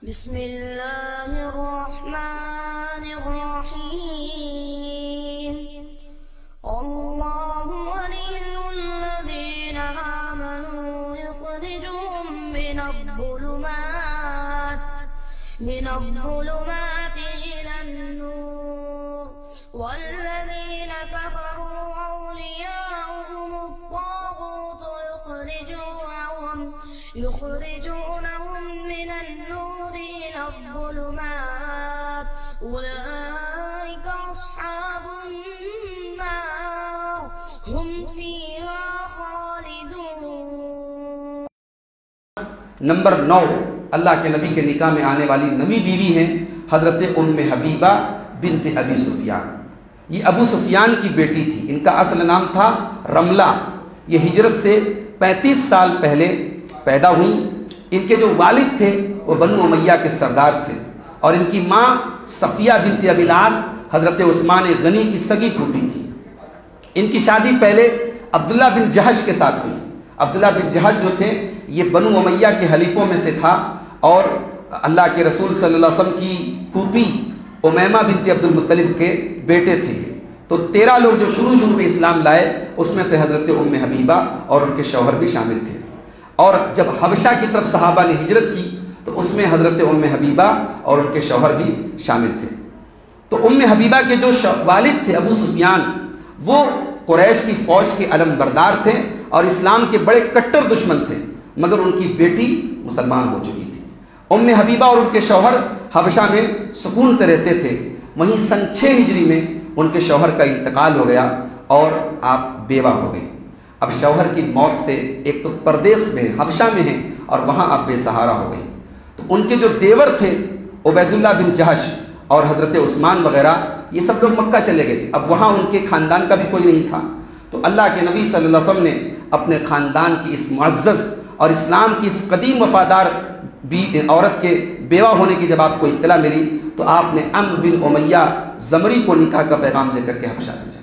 بسم اللہ الرحمن الرحیم اللہ ولی الذین آمنوا یخرجهم من الظلمات إلى النور والذین كفروا أولياؤهم الطاغوت يخرجونهم من النور إلى الظلمات أولئك أصحاب النار هم فيها خالدون۔ نمبر 9، اللہ کے نبی کے نکاح میں آنے والی نویں بیوی ہیں حضرت ام حبیبہ بنت ابی سفیان۔ یہ ابو سفیان کی بیٹی تھی، ان کا اصل نام تھا رملہ۔ یہ ہجرت سے 35 سال پہلے پیدا ہوئی۔ ان کے جو والد تھے وہ بنو امیہ کے سردار تھے، اور ان کی ماں صفیہ بنت ابی العاص حضرت عثمان غنی کی سگی پھوپھی تھی۔ ان کی شادی پہلے عبداللہ بن جہش کے ساتھ ہوئی۔ عبداللہ بن جہش جو تھے یہ بنو امیہ کے حلیفوں میں سے تھا، اور اللہ کے رسول صلی اللہ علیہ وسلم کی پھوپھی امیمہ بنت عبد المطلب کے بیٹے تھے۔ تو 13 لوگ جو شروع میں اسلام لائے، اس میں سے حضرت ام حبیبہ اور ان کے شوہر بھی شامل تھے۔ اور جب حبشہ کی طرف صحابہ نے ہجرت کی تو اس میں حضرت ام حبیبہ اور ان کے شوہر بھی شامل تھے۔ تو ام حبیبہ کے جو والد تھے ابو سفیان، وہ قریش کی فوج کے علم بردار تھے اور اسلام کے بڑے کٹر دشمن تھے، مگر ان کی بیٹی مسلمان ہو چکی تھی۔ ام حبیبہ اور ان کے شوہر حبشہ میں سکون سے رہتے تھے۔ وہیں سن 6 ہجری میں ان کے شوہر کا انتقال ہو گیا اور آپ بیوہ ہو گئی۔ اب شوہر کی موت سے ایک تو پردیس میں حبشہ میں ہیں اور وہاں آپ بے سہارا ہو گئی۔ تو ان کے جو دیور تھے عبید اللہ بن جہش اور حضرت عثمان وغیرہ، یہ سب لوگ مکہ چلے گئے تھے۔ اب وہاں ان کے خاندان کا بھی کوئی نہیں تھا۔ تو اللہ کے نبی صلی اللہ علیہ وسلم نے اپنے خاندان کی اس معزز اور اسلام کی اس قدیم وفادار عورت کے بیوہ ہونے کی جب آپ کو اطلاع ملی تو آپ نے عمرو بن امیہ زمری کو نکاح کا پیغام دے کر کے حبشہ بھیجا۔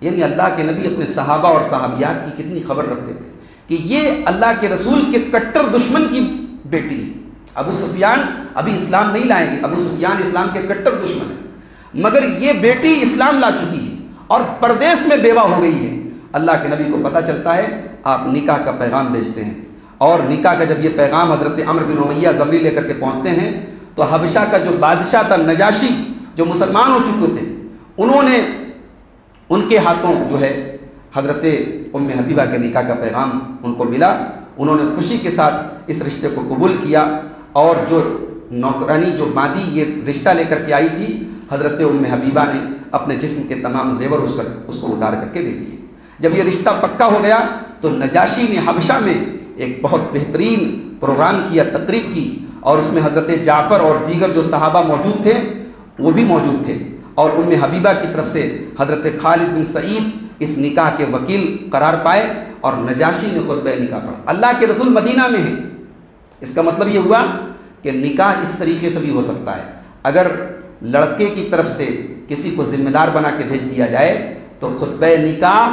یعنی اللہ کے نبی اپنے صحابہ اور صحابیات کی کتنی خبر رکھتے تھے کہ یہ اللہ کے رسول کے کٹر دشمن کی بیٹی ہے۔ ابو سفیان ابھی اسلام نہیں لائیں گے، ابو سفیان اسلام کے کٹر دشمن ہیں، مگر یہ بیٹی اسلام لا چکی ہے اور پردیس میں بیوہ ہو گئی ہے۔ اللہ کے نبی کو پتہ چلتا ہے، آپ نکاح کا پیغام بھیجتے ہیں، اور نکاح کا جب یہ پیغام حضرت عمرو بن امیہ زمری لے کر کے پہنچتے ہیں تو حبشہ کا جو بادشاہ تھا نجاشی، جو مسلمان ہو چکے تھے، انہوں نے ان کے ہاتھوں جو ہے حضرت ام حبیبہ کے نکاح کا پیغام ان کو ملا۔ انہوں نے خوشی کے ساتھ اس رشتے کو قبول کیا، اور جو نوکرانی جو مادی یہ رشتہ لے کر کے آئی تھی، حضرت ام حبیبہ نے اپنے جسم کے تمام زیور اس کو اتار کر کے دے دیے۔ جب یہ رشتہ پکا ہو گیا تو نجاشی نے حبشہ میں ایک بہت بہترین پروگرام کیا، تقریب کی، اور اس میں حضرت جعفر اور دیگر جو صحابہ موجود تھے وہ بھی موجود تھے، اور ام حبیبہ کی طرف سے حضرت خالد بن سعید اس نکاح کے وکیل قرار پائے، اور نجاشی نے خطبہ نکاح پڑھا۔ اللہ کے رسول مدینہ میں ہیں، اس کا مطلب یہ ہوا کہ نکاح اس طریقے سے بھی ہو سکتا ہے۔ اگر لڑکے کی طرف سے کسی کو ذمہ دار بنا کے بھیج دیا جائے تو خطبہ نکاح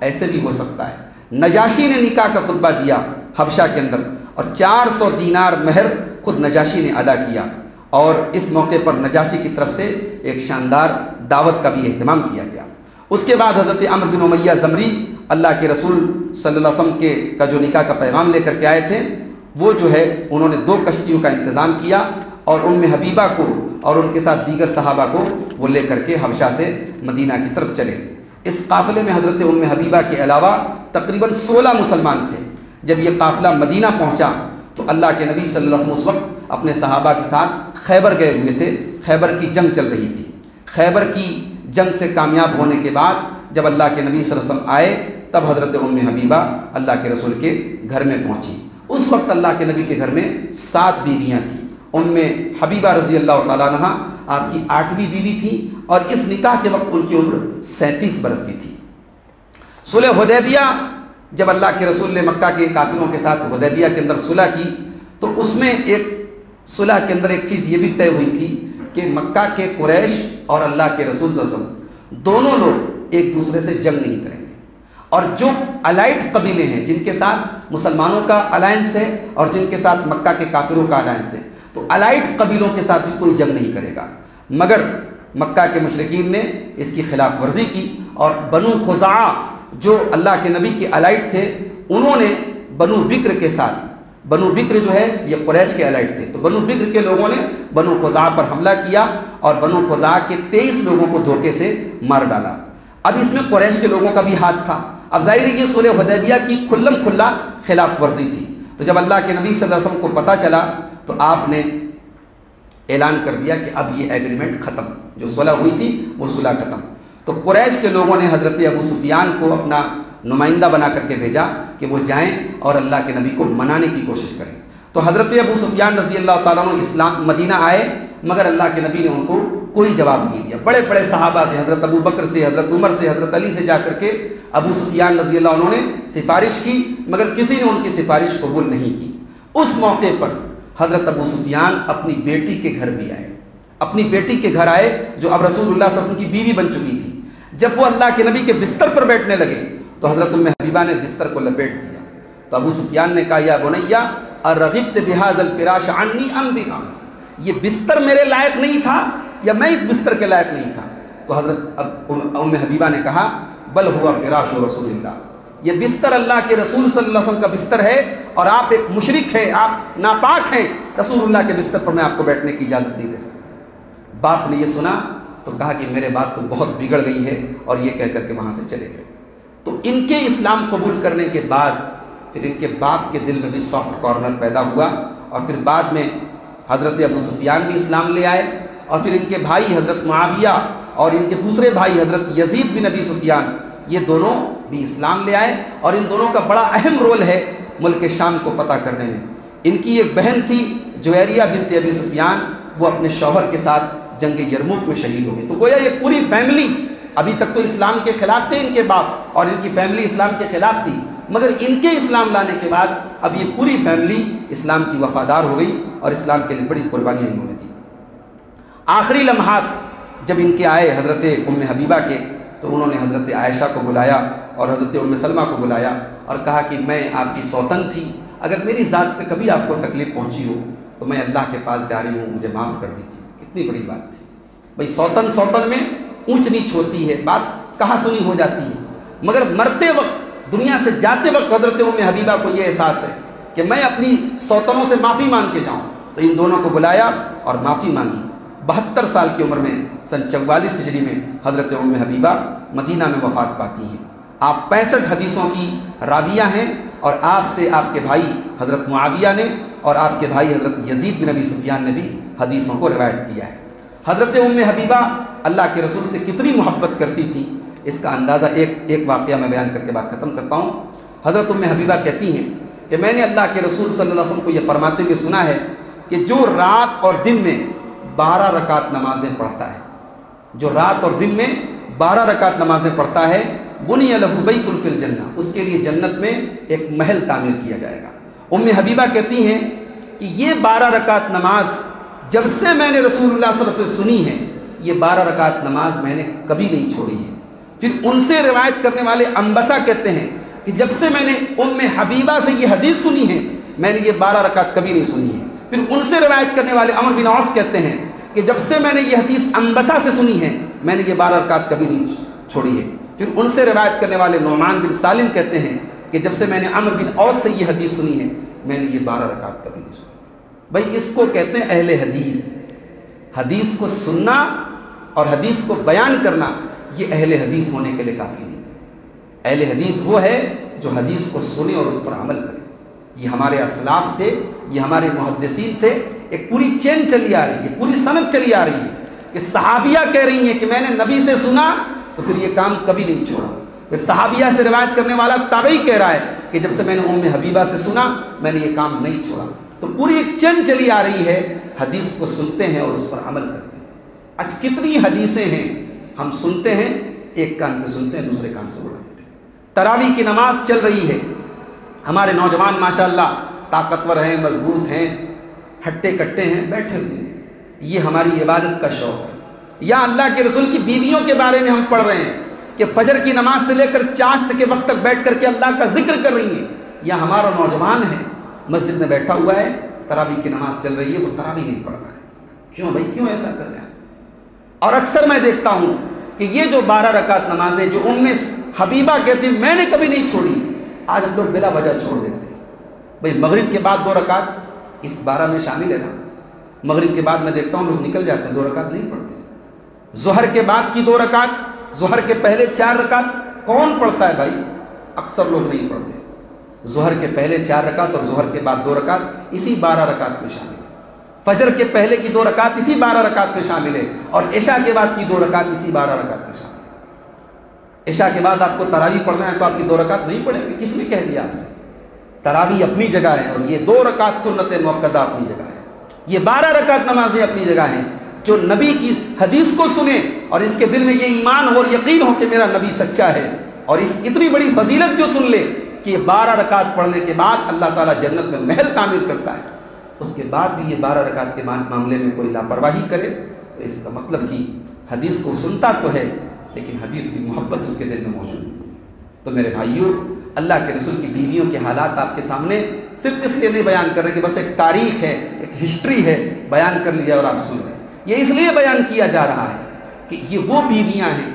ایسے بھی ہو سکتا ہے۔ نجاشی نے نکاح کا خطبہ دیا حبشہ کے اندر، اور 400 دینار مہر خود نجاشی نے ادا کیا، اور اس موقع پر نجاشی کی طرف سے ایک شاندار دعوت کا بھی اہتمام کیا گیا۔ اس کے بعد حضرت عمرو بن امیہ زمری اللہ کے رسول صلی اللہ علیہ وسلم کا جو نکاح کا پیغام لے کر کے آئے تھے، وہ جو ہے انہوں نے 2 کشتیوں کا انتظام کیا، اور ام حبیبہ کو اور ان کے ساتھ دیگر صحابہ کو وہ لے کر کے حبشہ سے مدینہ کی طرف چلے۔ اس قافلے میں حضرت ام حبیبہ کے علاوہ تقریباً 16 مسلمان تھے۔ جب یہ قافلہ مدینہ پہنچا تو اللہ کے نبی صلی اللہ علیہ وسلم اس وقت اپنے صحابہ کے ساتھ خیبر گئے ہوئے تھے۔ خیبر کی جنگ چل رہی تھی۔ خیبر کی جنگ سے کامیاب ہونے کے بعد جب اللہ کے نبی صلی اللہ علیہ وسلم آئے تب حضرت ام حبیبہ اللہ کے رسول کے گھر میں پہنچی۔ اس وقت اللہ کے نبی کے گھر میں 7 بیویاں تھیں۔ ان میں حبیبہ رضی اللہ تعالیٰ عنہ آپ کی 8ویں بیوی تھی، اور اس نکاح کے وقت ان کی عمر 37 برس کی تھی۔ صلح حدیبیہ جب اللہ کے رسول نے مکہ کے کافروں کے ساتھ حدیبیہ کے اندر صلح کی تو اس میں ایک صلح کے اندر ایک چیز یہ بھی طے ہوئی تھی کہ مکہ کے قریش اور اللہ کے رسول صلی اللہ علیہ وسلم دونوں لوگ ایک دوسرے سے جنگ نہیں کریں گے، اور جو الائٹ قبیلے ہیں جن کے ساتھ مسلمانوں کا الائنس ہے اور جن کے ساتھ مکہ کے کافروں کا الائنس ہے، تو تو الائٹ قبیلوں کے ساتھ بھی کوئی جنگ نہیں کرے گا، مگر مکہ کے مشرکین نے اس کی خلاف ورزی کی، اور بنو خزاعہ جو اللہ کے نبی کے الائٹ تھے انہوں نے بنو بکر کے ساتھ، بنو بکر جو ہے یہ قریش کے الائٹ تھے، تو بنو بکر کے لوگوں نے بنو خزاعہ پر حملہ کیا اور بنو خزاعہ کے 23 لوگوں کو دھوکے سے مار ڈالا۔ اب اس میں قریش کے لوگوں کا بھی ہاتھ تھا۔ اب ظاہر ہے یہ صلح حدیبیہ کی کھلم کھلا خلاف ورزی تھی۔ تو جب اللہ کے نبی صلی اللہ علیہ وسلم کو پتہ چلا تو آپ نے اعلان کر دیا کہ اب یہ ایگریمنٹ ختم، جو صلح ہوئی تھی وہ صلح ختم۔ تو قریش کے لوگوں نے حضرت ابو سفیان کو اپنا نمائندہ بنا کر کے بھیجا کہ وہ جائیں اور اللہ کے نبی کو منانے کی کوشش کریں۔ تو حضرت ابو سفیان رضی اللہ تعالیٰ عنہ اسلام مدینہ آئے، مگر اللہ کے نبی نے ان کو کوئی جواب نہیں دیا۔ بڑے بڑے صحابہ سے، حضرت ابو بکر سے، حضرت عمر سے، حضرت علی سے جا کر کے ابو سفیان رضی اللہ عنہ نے سفارش کی، مگر کسی نے ان کی سفارش قبول نہیں کی۔ اس موقع پر حضرت ابو سفیان اپنی بیٹی کے گھر بھی آئے، اپنی بیٹی کے گھر آئے جو اب رسول اللہ صلی اللہ علیہ وسلم کی بیوی بن چکی تھی۔ جب وہ اللہ کے نبی کے بستر پر بیٹھنے لگے تو حضرت ام حبیبہ نے بستر کو لپیٹ دیا۔ تو ابو سفیان نے کہا یا بنیا ارغبت بهذا الفراش عنی ام بکم، یہ بستر میرے لائق نہیں تھا یا میں اس بستر کے لائق نہیں تھا؟ تو حضرت ام حبیبہ نے کہا بل ہوا فراش رسول اللہ، یہ بستر اللہ کے رسول صلی اللہ علیہ وسلم کا بستر ہے، اور آپ ایک مشرک ہیں، آپ ناپاک ہیں، رسول اللہ کے بستر پر میں آپ کو بیٹھنے کی اجازت نہیں دے سکتا۔ باپ نے یہ سنا تو کہا کہ میرے بات تو بہت بگڑ گئی ہے، اور یہ کہہ کر کے وہاں سے چلے گئے۔ تو ان کے اسلام قبول کرنے کے بعد پھر ان کے باپ کے دل میں بھی سافٹ کارنر پیدا ہوا، اور پھر بعد میں حضرت ابو سفیان بھی اسلام لے آئے، اور پھر ان کے بھائی حضرت معاویہ اور ان کے دوسرے بھائی حضرت یزید بن ابی سفیان، یہ دونوں بھی اسلام لے آئے، اور ان دونوں کا بڑا اہم رول ہے ملک شام کو فتح کرنے میں۔ ان کی ایک بہن تھی جویریہ بنت ابی سفیان، وہ اپنے شوہر کے ساتھ جنگ یرموک میں شہید ہو گئے۔ تو گویا یہ پوری فیملی، ابھی تک تو اسلام کے خلاف تھے ان کے باپ اور ان کی فیملی اسلام کے خلاف تھی، مگر ان کے اسلام لانے کے بعد اب یہ پوری فیملی اسلام کی وفادار ہو گئی، اور اسلام کے لیے بڑی قربانیاں انہوں نے دی۔ آخری لمحات جب ان کے آئے حضرت ام حبیبہ کے، تو انہوں نے حضرت عائشہ کو بلایا اور حضرت ام سلمہ کو بلایا اور کہا کہ میں آپ کی سوتن تھی، اگر میری ذات سے کبھی آپ کو تکلیف پہنچی ہو تو میں اللہ کے پاس جا رہی ہوں، مجھے معاف کر دیجیے۔ کتنی بڑی بات تھی بھائی، سوتن میں اونچ نیچ ہوتی ہے، بات کہاں سنی ہو جاتی ہے، مگر مرتے وقت، دنیا سے جاتے وقت حضرت ام حبیبہ کو یہ احساس ہے کہ میں اپنی سوتنوں سے معافی مانگ کے جاؤں۔ تو ان دونوں کو بلایا اور معافی مانگی۔ 72 سال کی عمر میں سن 44 ہجری میں حضرت ام حبیبہ مدینہ میں وفات پاتی ہیں۔ آپ 65 حدیثوں کی راویہ ہیں، اور آپ سے آپ کے بھائی حضرت معاویہ نے اور آپ کے بھائی حضرت یزید بن ابی سفیان نے بھی حدیثوں کو روایت کیا ہے۔ حضرت ام حبیبہ اللہ کے رسول سے کتنی محبت کرتی تھی، اس کا اندازہ ایک واقعہ میں بیان کر کے بات ختم کرتا ہوں۔ حضرت ام حبیبہ کہتی ہیں کہ میں نے اللہ کے رسول صلی اللہ علیہ وسلم کو یہ فرماتے ہوئے سنا ہے کہ جو رات اور دن میں 12 رکعت نمازیں پڑھتا ہے، جو رات اور دن میں 12 رکعت نمازیں پڑھتا ہے، بنی لہ بیت فی الجنہ، اس کے لیے جنت میں ایک محل تعمیر کیا جائے گا۔ ام حبیبہ کہتی ہیں کہ یہ 12 رکعت نماز جب سے میں نے رسول اللہ صلی اللہ علیہ وسلم سنی ہے، یہ 12 رکعت نماز میں نے کبھی نہیں چھوڑی ہے۔ پھر ان سے روایت کرنے والے انبسا کہتے ہیں کہ جب سے میں نے ام حبیبہ سے یہ حدیث سنی ہے، میں نے یہ 12 رکعت کبھی نہیں سنی ہے۔ پھر ان سے روایت کرنے والے عمر بن عاص کہتے ہیں کہ جب سے میں نے یہ حدیث انبسا سے سنی ہے، میں نے یہ 12 رکعت کبھی نہیں چھوڑی ہے۔ پھر ان سے روایت کرنے والے نعمان بن سالم کہتے ہیں کہ جب سے میں نے عمر بن عوص سے یہ حدیث سنی ہے، میں نے یہ 12 رکعت کبھی نہیں سنی۔ بھائی اس کو کہتے ہیں اہل حدیث۔ حدیث کو سننا اور حدیث کو بیان کرنا یہ اہل حدیث ہونے کے لیے کافی نہیں۔ اہل حدیث وہ ہے جو حدیث کو سنے اور اس پر عمل کرے۔ یہ ہمارے اسلاف تھے، یہ ہمارے محدثین تھے، ایک پوری چین چلی آ رہی ہے، پوری سند چلی آ رہی ہے کہ صحابیہ کہہ رہی ہیں کہ میں نے نبی سے سنا تو پھر یہ کام کبھی نہیں چھوڑا۔ پھر صحابیہ سے روایت کرنے والا تابعی کہہ رہا ہے کہ جب سے میں نے ام حبیبہ سے سنا میں نے یہ کام نہیں چھوڑا۔ تو پوری ایک چین چلی آ رہی ہے، حدیث کو سنتے ہیں اور اس پر عمل کرتے ہیں۔ آج کتنی حدیثیں ہیں ہم سنتے ہیں، ایک کان سے سنتے ہیں دوسرے کان سے اڑا دیتے ہیں۔ تراویح کی نماز چل رہی ہے، ہمارے نوجوان ماشاءاللہ طاقتور ہیں، مضبوط ہیں، ہٹے کٹے ہیں، بیٹھے ہوئے ہیں، یہ ہماری عبادت کا شوق ہے۔ یا اللہ کے رسول کی بیویوں کے بارے میں ہم پڑھ رہے ہیں کہ فجر کی نماز سے لے کر چاشت کے وقت تک بیٹھ کر کے اللہ کا ذکر کر رہی ہیں۔ یا ہمارا نوجوان ہے، مسجد میں بیٹھا ہوا ہے، تراویح کی نماز چل رہی ہے وہ تراویح نہیں پڑھ رہا ہے. کیوں بھائی، کیوں ایسا کر رہا ہے؟ اور اکثر میں دیکھتا ہوں کہ یہ جو 12 رکعت نمازیں جو حبیبہ کہتی ہیں میں نے کبھی نہیں چھوڑی، آج ہم لوگ بلا وجہ چھوڑ دیتے ہیں. بھائی مغرب کے بعد 2 رکعت اس 12 میں شامل ہے نا. مغرب کے بعد میں دیکھتا ہوں لوگ نکل جاتے ہیں، 2 رکعت نہیں پڑھتے. ظہر کے بعد کی 2 رکعت، ظہر کے پہلے 4 رکعت کون پڑھتا ہے بھائی؟ اکثر لوگ نہیں پڑھتے. ظہر کے پہلے 4 رکعت اور ظہر کے بعد 2 رکعت اسی 12 رکعت میں شامل ہے. فجر کے پہلے کی 2 رکعت اسی 12 رکعت میں شامل ہے، اور عشاء کے بعد کی 2 رکعت اسی 12 رکعت میں شامل ہے. عشاء کے بعد آپ کو تراویح پڑھنا ہے تو آپ کی 2 رکعت نہیں پڑھیں گے؟ کس نے کہہ دیا آپ سے؟ تراویح اپنی جگہ ہے، اور یہ 2 رکعت سنت مؤکدہ اپنی جگہ ہے. یہ 12 رکعت نمازیں اپنی جگہ ہیں. جو نبی کی حدیث کو سنے اور اس کے دل میں یہ ایمان اور یقین ہو کہ میرا نبی سچا ہے، اور اس اتنی بڑی فضیلت جو سن لے کہ یہ 12 رکعت پڑھنے کے بعد اللہ تعالیٰ جنت میں محل تعمیر کرتا ہے، اس کے بعد بھی یہ 12 رکعت کے معاملے میں کوئی لاپرواہی کرے تو اس کا مطلب کہ حدیث کو سنتا تو ہے لیکن حدیث کی محبت اس کے دل میں موجود نہیں. تو میرے بھائیوں، اللہ کے رسول کی بیویوں کے حالات آپ کے سامنے صرف اس لیے نہیں بیان کر رہے کہ بس ایک تاریخ ہے، ایک ہسٹری ہے، بیان کر لیا اور آپ سن رہے ہیں. یہ اس لیے بیان کیا جا رہا ہے کہ یہ وہ بیویاں ہیں،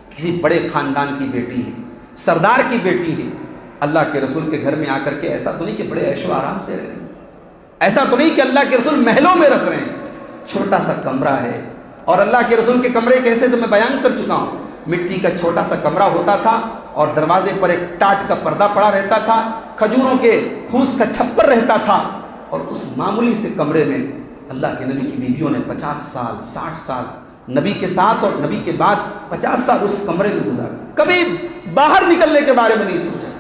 کسی بڑے خاندان کی بیٹی ہیں، سردار کی بیٹی ہیں. اللہ کے رسول کے گھر میں آ کر کے ایسا تو نہیں کہ بڑے عیش و آرام سے رہ رہے ہیں، ایسا تو نہیں کہ اللہ کے رسول محلوں میں رکھ رہے ہیں. چھوٹا سا کمرہ ہے، اور اللہ کے رسول کے کمرے کیسے تو میں بیان کر چکا ہوں. مٹی کا چھوٹا سا کمرہ ہوتا تھا اور دروازے پر ایک ٹاٹ کا پردہ پڑا رہتا تھا، کھجوروں کے پھوس کا چھپر رہتا تھا، اور اس معمولی سے کمرے میں اللہ کے نبی کی بیویوں نے 50 سال 60 سال نبی کے ساتھ اور نبی کے بعد 50 سال اس کمرے میں گزارے، کبھی باہر نکلنے کے بارے میں نہیں سوچا.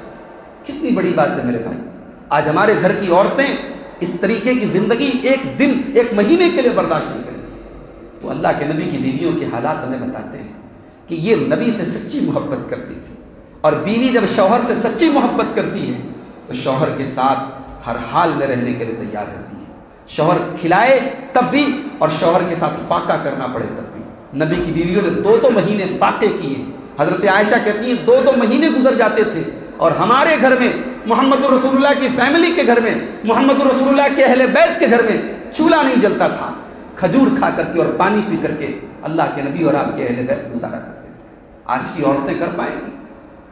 کتنی بڑی بات ہے میرے بھائی. آج ہمارے گھر کی عورتیں اس طریقے کی زندگی ایک دن ایک مہینے کے لیے برداشت نہیں کریں گی. تو اللہ کے نبی کی بیویوں کے حالات ہمیں بتاتے ہیں کہ یہ نبی سے سچی محبت کرتی تھی، اور بیوی جب شوہر سے سچی محبت کرتی ہے تو شوہر کے ساتھ ہر حال میں رہنے کے لیے تیار رہتی ہے. شوہر کھلائے تب بھی اور شوہر کے ساتھ فاقہ کرنا پڑے تب بھی. نبی کی بیویوں نے 2 مہینے فاقے کیے. حضرت عائشہ کہتی ہیں 2 مہینے گزر جاتے تھے، اور ہمارے گھر میں، محمد رسول اللہ کی فیملی کے گھر میں، محمد رسول اللہ کے اہل بیت کے گھر میں چولہا نہیں جلتا تھا. کھجور کھا کر کے اور پانی پی کر کے اللہ کے نبی اور آپ کے اہل بیت گزارا کرتے تھے. آج کی عورتیں کر پائیں گی؟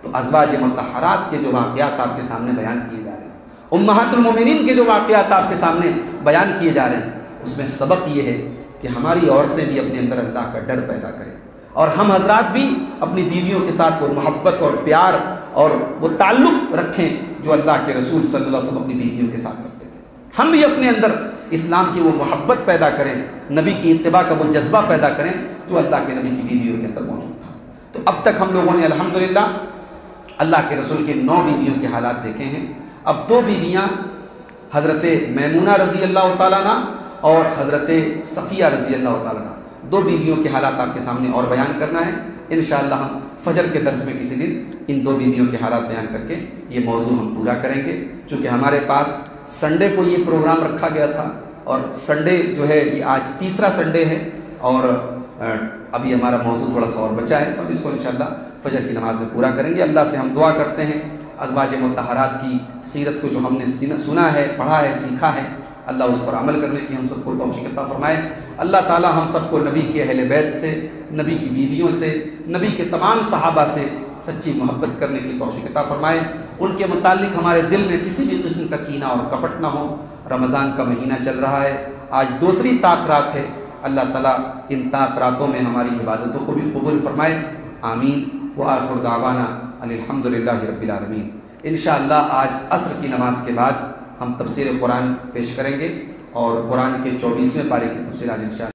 تو ازواج مطہرات کے جو واقعات آپ کے سامنے بیان کیے جا رہے ہیں، امہات المومنین کے جو واقعات آپ کے سامنے بیان کیے جا رہے ہیں، اس میں سبق یہ ہے کہ ہماری عورتیں بھی اپنے اندر اللہ کا ڈر پیدا کریں، اور ہم حضرات بھی اپنی بیویوں کے ساتھ وہ محبت اور پیار اور وہ تعلق رکھیں جو اللہ کے رسول صلی اللہ علیہ وسلم اپنی بیویوں کے ساتھ رکھتے تھے. ہم بھی اپنے اندر اسلام کی وہ محبت پیدا کریں، نبی کی اتباع کا وہ جذبہ پیدا کریں جو اللہ کے نبی کی بیویوں کے اندر موجود تھا. تو اب تک ہم لوگوں نے الحمدللہ اللہ کے رسول کے 9 بیویوں کے حالات دیکھے ہیں. اب 2 بیویاں حضرت میمونہ رضی اللہ تعالیٰ عنہ اور حضرت صفیہ رضی اللہ تعالیٰ عنہ، 2 بیویوں کے حالات آپ کے سامنے اور بیان کرنا ہے. انشاءاللہ ہم فجر کے درس میں کسی دن ان 2 بیویوں کے حالات بیان کر کے یہ موضوع ہم پورا کریں گے. چونکہ ہمارے پاس سنڈے کو یہ پروگرام رکھا گیا تھا، اور سنڈے جو ہے یہ آج تیسرا سنڈے ہے، اور ابھی ہمارا موضوع تھوڑا سا اور بچا ہے، تو اس کو انشاءاللہ فجر کی نماز میں پورا کریں گے. اللہ سے ہم دعا کرتے ہیں ازواج مطہرات کی سیرت کو جو ہم نے سنا ہے، پڑھا ہے، سیکھا ہے، اللہ اس پر عمل کرنے کی ہم سب کو توفیق عطا فرمائے. اللہ تعالی ہم سب کو نبی کے اہل بیت سے، نبی کی بیویوں سے، نبی کے تمام صحابہ سے سچی محبت کرنے کی توفیق عطا فرمائے. ان کے متعلق ہمارے دل میں کسی بھی قسم کا کینہ اور کپٹ نہ ہو. رمضان کا مہینہ چل رہا ہے، آج دوسری طاق رات ہے. اللہ تعالیٰ ان طاق راتوں میں ہماری عبادتوں کو بھی قبول فرمائے. آمین. وآخر دعوانا الحمدللہ رب العالمین. انشاءاللہ آج عصر کی نماز کے بعد ہم تفسیر قرآن پیش کریں گے، اور قرآن کے 24ویں پارے کی تفسیر آج انشاءاللہ